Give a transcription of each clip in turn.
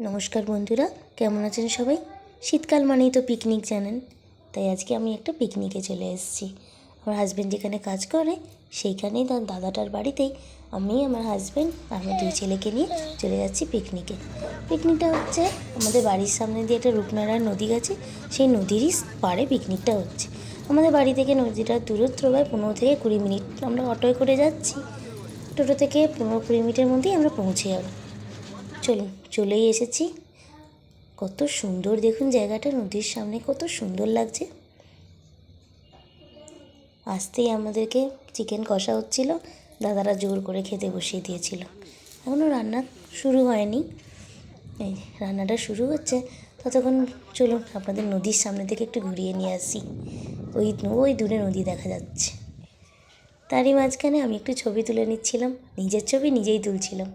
নমস্কার বন্ধুরা, কেমন আছেন সবাই? শীতকাল মানেই তো পিকনিক জানেন, তাই আজকে আমি একটা পিকনিকে চলে এসেছি। আমার হাজব্যান্ড যেখানে কাজ করে সেইখানেই তার দাদাটার বাড়িতেই আমি, আমার হাজব্যান্ড আর আমার দুই ছেলেকে নিয়ে চলে যাচ্ছি পিকনিকে। পিকনিকটা হচ্ছে আমাদের বাড়ির সামনে দিয়ে একটা রূপনারায়ণ নদী গেছে, সেই নদীরই পাড়ে পিকনিকটা হচ্ছে। আমাদের বাড়ি থেকে নদীটার দূরত্ব প্রায় 15 থেকে 20 মিনিট। আমরা অটোয় করে যাচ্ছি, টোটো থেকে 15-20 মিনিটের মধ্যেই আমরা পৌঁছে যাব। চলুন, চলেই এসেছি। কত সুন্দর দেখুন জায়গাটা, নদীর সামনে কত সুন্দর লাগছে। আসতেই আমাদেরকে চিকেন কষা হচ্ছিল, দাদারা জোর করে খেতে বসিয়ে দিয়েছিল। এখনও রান্না শুরু হয়নি, এই রান্নাটা শুরু হচ্ছে। ততক্ষণ চলুন আপনাদের নদীর সামনে থেকে একটু ঘুরিয়ে নিয়ে আসি। ওই দূরে নদী দেখা যাচ্ছে। তারই মাঝখানে আমি একটু ছবি তুলে নিচ্ছিলাম, নিজের ছবি নিজেই তুলছিলাম।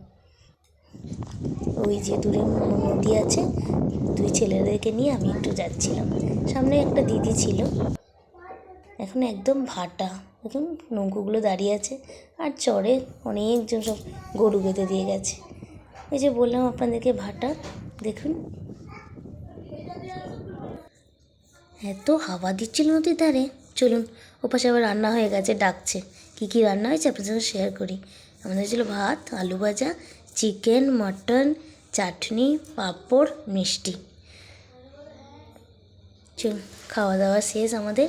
ওই যে দূরে নদী আছে, দুই ছেলেদেরকে নিয়ে আমি একটু যাচ্ছিলাম। সামনে একটা দিদি ছিল, এখন একদম ভাটা, এখন নৌকোগুলো দাঁড়িয়ে আছে আর চরে অনেকজন সব গরু বেঁধে দিয়ে গেছে। এই যে বললাম আপনাদেরকে ভাটা, দেখুন এত হাওয়া দিচ্ছিল নদীর ধারে। চলুন, ওপাশে আবার রান্না হয়ে গেছে, ডাকছে। কী কী রান্না হয়েছে আপনার সঙ্গে শেয়ার করি। আমাদের ছিল ভাত, আলু ভাজা, চিকেন, মটন, চাটনি, পাঁপড়, মিষ্টি। চলুন, খাওয়া দাওয়া শেষ আমাদের।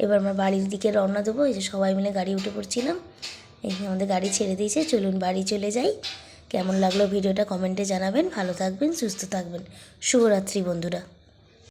এবার আমরা বাড়ির দিকে রওনা দেবো। এই যে সবাই মিলে গাড়ি উঠে পড়ছিলাম, এই আমাদের গাড়ি ছেড়ে দিয়েছে। চলুন বাড়ি চলে যাই। কেমন লাগলো ভিডিওটা কমেন্টে জানাবেন। ভালো থাকবেন, সুস্থ থাকবেন। শুভরাত্রি বন্ধুরা।